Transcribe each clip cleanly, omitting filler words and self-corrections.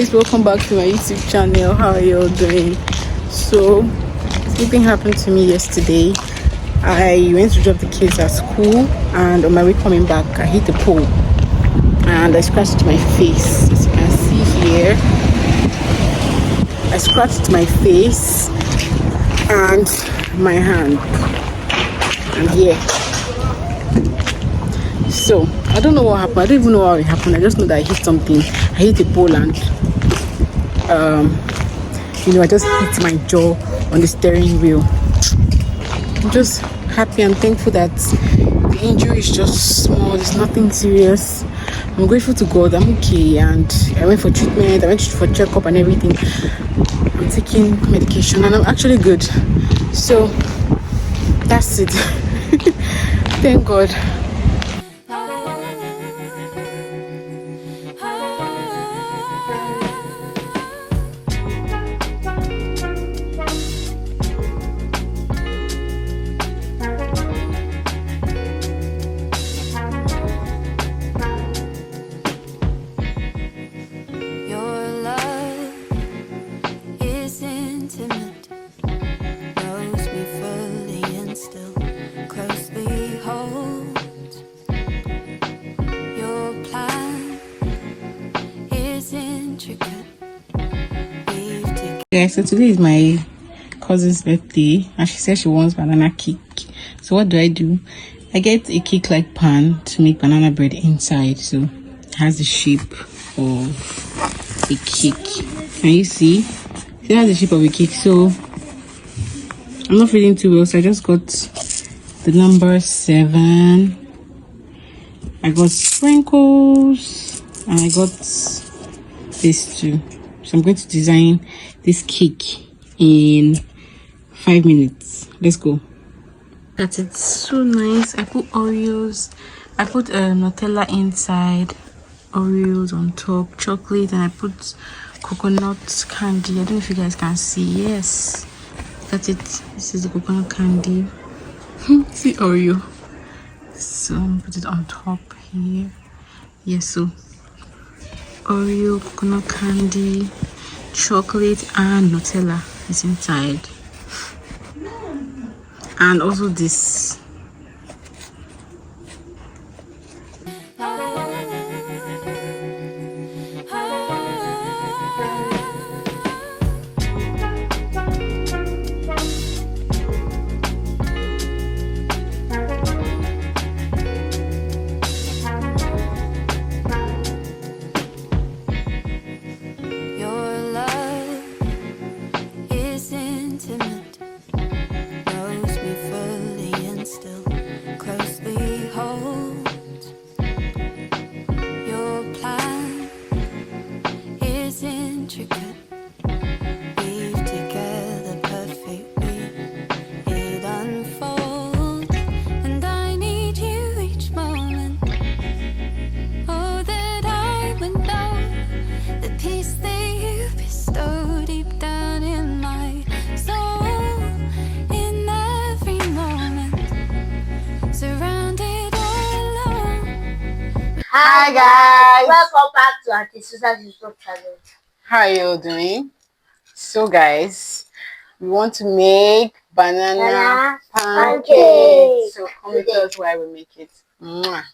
guys, welcome back to my YouTube channel. How are you all doing? So something happened to me yesterday. I went to drop the kids at school, and on my way coming back I hit a pole and I scratched my face. As you can see here, I scratched my face and my hand, and yeah. So I don't know what happened. I don't even know how it happened. I just know that I hit something. I hit a pole and I just hit my jaw on the steering wheel. I'm just happy and thankful that the injury is just small. It's nothing serious. I'm grateful to God. I'm okay, and I went for treatment. I went for checkup and everything. I'm taking medication and I'm actually good. So that's it. Thank God. Yeah, so today is my cousin's birthday and she said she wants banana cake. So what do? I get a cake like pan to make banana bread inside, so it has the shape of a cake. Can you see? It has the shape of a cake. So I'm not feeling too well, so I just got the number 7. I got sprinkles and I got this too. So I'm going to design this cake in 5 minutes. Let's go. That's it. So nice. I put Oreos. I put Nutella inside, Oreos on top, chocolate, and I put coconut candy. I don't know if you guys can see. Yes, that's it. This is the coconut candy. See Oreo. So put it on top here. Yes, so Oreo, coconut candy, chocolate, and Nutella is inside, and also this. Hi guys, welcome back to Auntie Susan's YouTube channel. How are you doing? So guys, we want to make banana pancakes. So come with us while we make it. Mwah.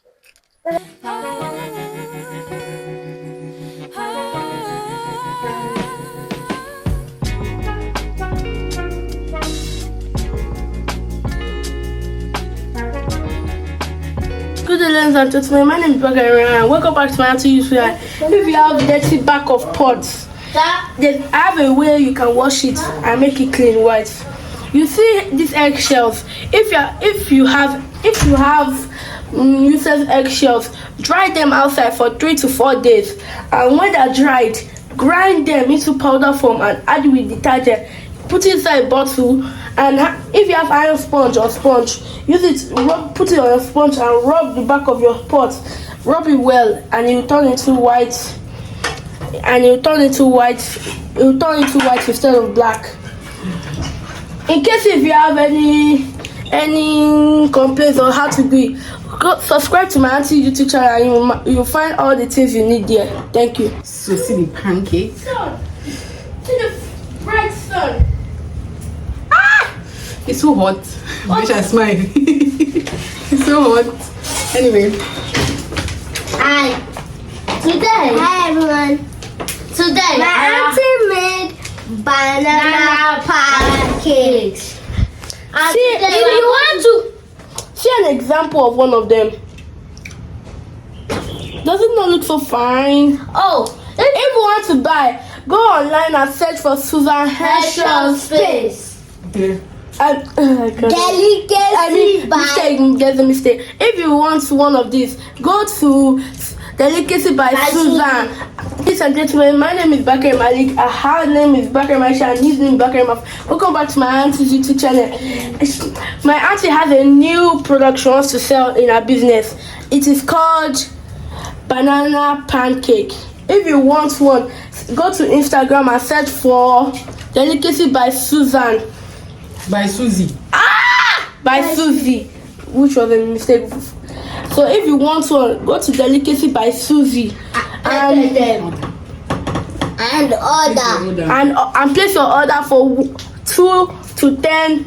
Good day, ladies and gentlemen. My name is Bagari and welcome back to my YouTube channel. If you have dirty back of pots, then I have a way you can wash it and make it clean white. You see these eggshells. If you have useless eggshells, dry them outside for 3 to 4 days, and when they're dried, grind them into powder form and add with detergent. Put it inside a bottle, and if you have iron sponge or sponge, use it. Put it on a sponge and rub the back of your pot. Rub it well, and it will turn into white. And it will turn into white. It will turn into white instead of black. In case if you have any complaints on how to be, subscribe to my auntie YouTube channel and you'll find all the things you need there. Thank you. So see the pancake. Son, see the bright sun. It's so hot. Wish I smile. It's so hot. Anyway. Hi. Today. Hi everyone. Today my auntie made banana pancakes. And See, today if you want to see an example of one of them. Does it not look so fine? oh, If you want to buy, go online and search for Susan Herschel's space. Okay. Oh my God. Delicacy by mistake. There's a mistake. If you want one of these, go to Delicacy by Susan. Ladies and gentlemen, my name is Bakari Malik. Her name is Bakari Maisha, and his name is Bakari Maf. Welcome back to my auntie's YouTube channel. My auntie has a new product she wants to sell in her business. It is called banana pancake. If you want one, go to Instagram and search for Delicacy by Susan. By Susie. By Susie, which was a mistake. So if you want one, go to Delicacy by Susie and order. and place your order for 2 to 10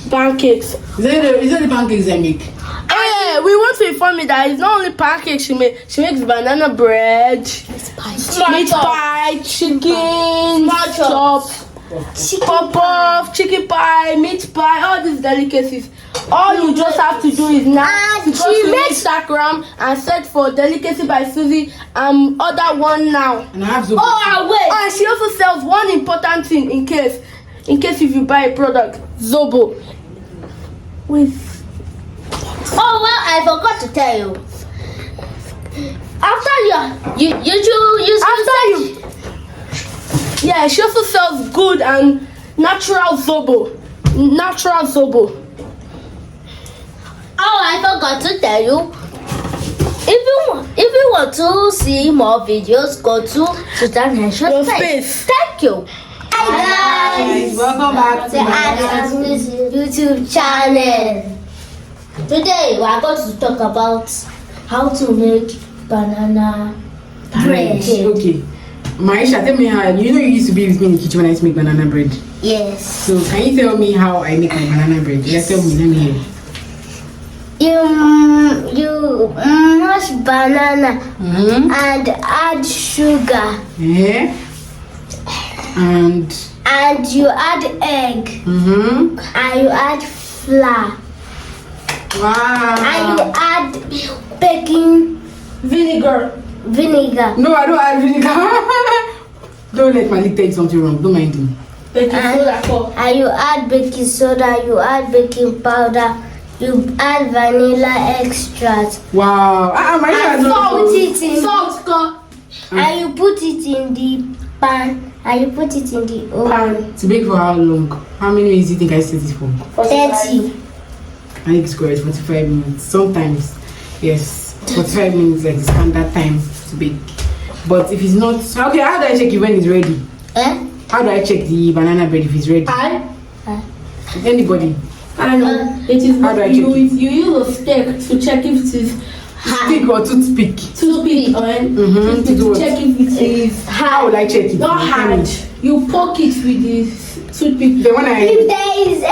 pancakes. Is that the pancakes I make? Hey, we want to inform you that it's not only pancakes she makes. She makes banana bread, meat pie, chicken chop, pop-off, chicken pie, meat pie, all these delicacies. All you just have to do is now to go to Instagram and search for Delicacy by Susie and order one now. And I have Zobo. And she also sells one important thing in case if you buy a product, Zobo. Oh well, I forgot to tell you. After Yeah, she also sells good and natural Zobo. Oh, I forgot to tell you. If you want to see more videos, go to Susan Herschel's space. Thank you. Hi guys. Welcome back to my auntie's YouTube channel. Today we are going to talk about how to make banana bread. Okay. Maisha, tell me how you used to be with me in the kitchen when I used to make banana bread. Yes. So can you tell me how I make my banana bread? Yes, tell me, let me hear. You mash banana and add sugar. Yeah. And you add egg. And you add flour. Wow. And you add baking vinegar. No, I don't add vinegar. Don't let Malik tell you something wrong. Don't mind him. And you add baking soda, you add baking powder, you add vanilla extract. Wow. And you put it in the pan. And you put it in the oven. To bake for how long? How many minutes do you think I set it for? 30. I think it's correct, 45 minutes. Sometimes, yes, 45 minutes like the standard time to bake. But if it's not, okay, how do I check it when it's ready? How do I check the banana bread if it's ready? Anybody? I know. It is How do I check you it? you use a stick to check if it is Stick or toothpick? toothpick To check if it is How would I check it? not hard. You poke it with the toothpick. Then when If there is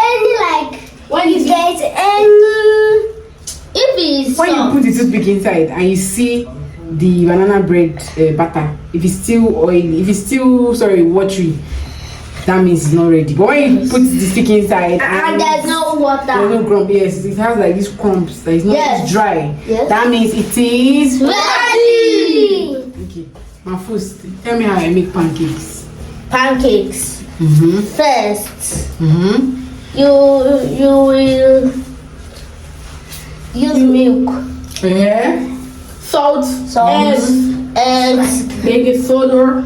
when you put the toothpick inside and you see the banana bread batter, if it's still oily, if it's still watery, that means it's not ready. But when you put the stick inside and there's no water, there's no crumb, yes, it has like these crumbs that is not it's dry. Yes. That means it is ready. Okay. My first, tell me how I make pancakes. Pancakes. First, you will use milk, Salt, eggs, baking soda.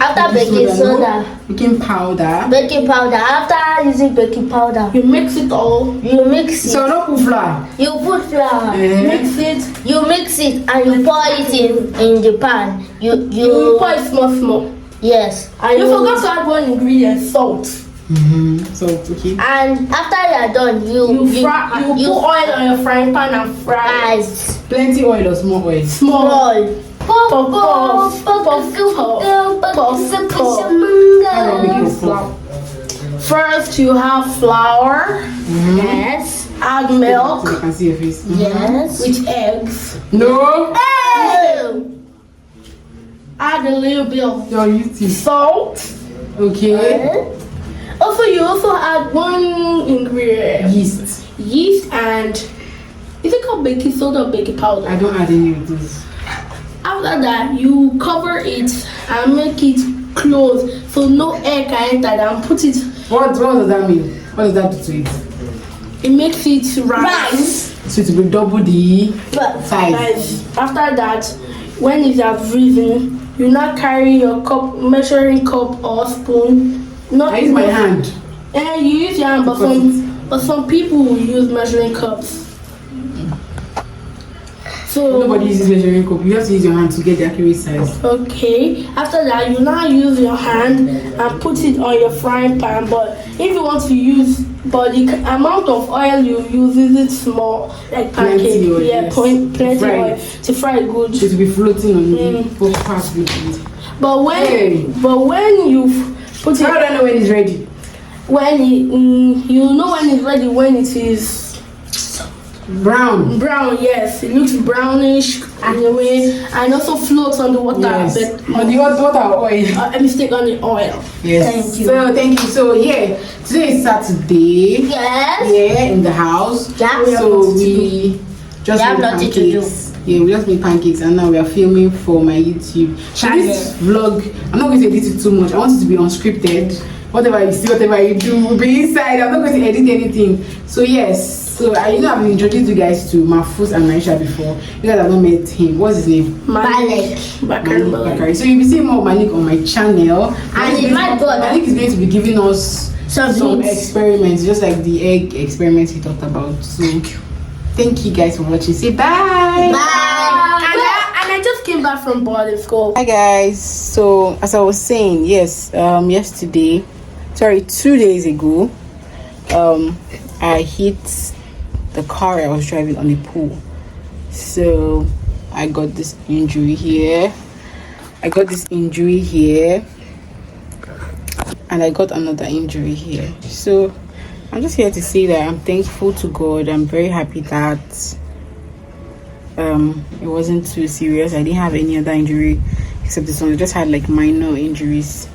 after baking soda, Baking powder. after using baking powder, You mix it all. you mix it, So not put flour. you put flour, Mix it. you mix it and you pour it in the pan. You pour it small. Yes, and You forgot to add one ingredient, salt. So okay. And after you're done, you put oil on your frying pan and fry. Plenty oil or small oil? Small. How do I make it puff? First, you have flour. Yes. Add milk So I can see your face. Yes. with eggs. No. Add a little bit of You're eating. salt. Okay. Also, you also add one ingredient: Yeast. and is it called baking soda or baking powder? I don't add any of those. After that, you cover it and make it close so no air can enter. And put it. What does that mean? What does that do to it? It makes it rise. So it will double the size. After that, when it has risen, you now carry your cup, measuring cup or spoon. Not I use my hand. And you use your hand, but some people will use measuring cups. So Nobody uses measuring cup. You have to use your hand to get the accurate size. okay. After that, you now use your hand and put it on your frying pan. But if you want to use, but the amount of oil you use is it small, like Plenty pancake. oil, Yeah, yes. plenty Fry. oil to fry good. It will be floating on the both parts of it. But when you put How do it, I know when it's ready? you know when it's ready when it is Brown. brown. Yes, it looks brownish in a way, and also floats on the water. Yes. But On the water or oil. a mistake on the oil. Yes. Thank you. So thank you. So yeah, today is Saturday. Yes. Yeah, in the house. Yeah. So we just have made nothing to do. pancakes. Yeah, we just made pancakes and now we are filming for my YouTube. So this vlog, I'm not going to edit it too much. I want it to be unscripted. Whatever you see, whatever you do will be inside. I'm not going to edit anything. So yes. So I've introduced you guys to Mahfouz and Maisha before. You guys have not met him. What's his name? Malik. Malik Bakari. So you'll be seeing more Malik on my channel. And my God, Malik is going to be giving us some experiments, just like the egg experiments he talked about. So thank you guys for watching. Say bye. Bye. And I just came back from boarding school. Hi guys. So as I was saying, yes, 2 days ago, I hit the car I was driving on a pool. So I got this injury here. And I got another injury here. So I'm just here to say that I'm thankful to God. I'm very happy that it wasn't too serious. I didn't have any other injury except this one. I just had like minor injuries.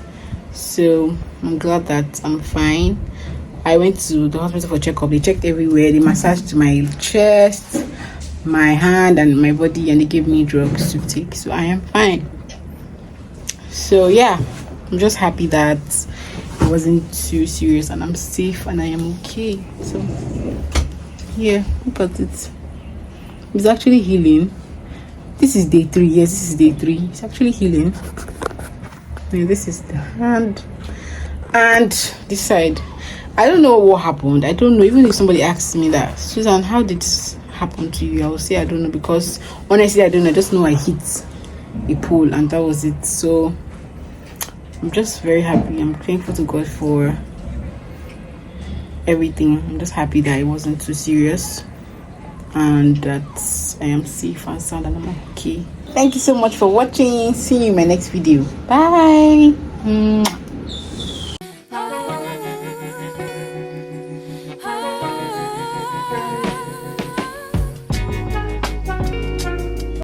So I'm glad that I'm fine. I went to the hospital for checkup. They checked everywhere. They massaged my chest, my hand, and my body, and they gave me drugs to take. So I am fine. So yeah, I'm just happy that it wasn't too serious and I'm safe and I am okay. So yeah, look at it. It's actually healing. This is day 3. Yes, this is day 3. It's actually healing. Yeah, this is the hand and this side. I don't know what happened. I don't know. Even if somebody asks me that, Susan, how did this happen to you? I will say I don't know, because honestly I don't know. I just know I hit a pole and that was it. So I'm just very happy. I'm thankful to God for everything. I'm just happy that it wasn't too serious and that I am safe and sound and I'm okay. Thank you so much for watching. See you in my next video. Bye.